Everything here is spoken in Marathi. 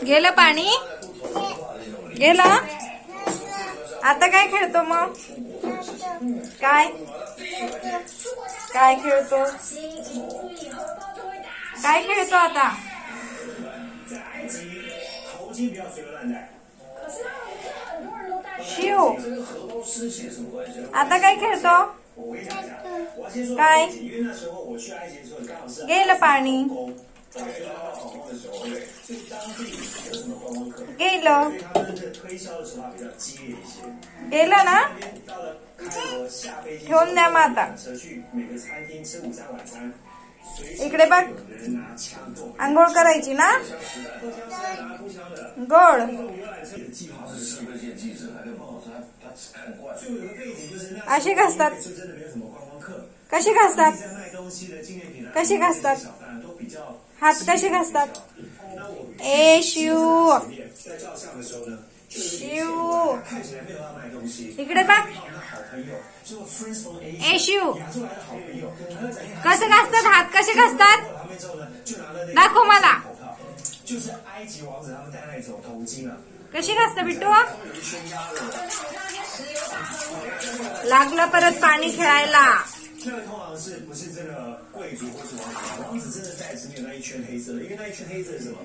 गेलं पाणी गेलं आता काय खेळतो मग काय काय खेळतो काय खेळतो आता शिव आता काय खेळतो काय गेलं पाणी गेलं गेलं ना ठेवून द्या मग आता इकडे बघ आंघोळ करायची ना गोड अशी घासतात कशी घासतात कशी घासतात हात कसे घासतात ए शिव शिव इकडे बघ ए शिव कसं घासतात हात कसे घासतात दाखव मला कशी घासतात बिट्टू लागलं परत पाणी खेळायला这个通常是不是这个贵族或是王子？王子真的在里面那一圈黑色的，因为那一圈黑色是什么？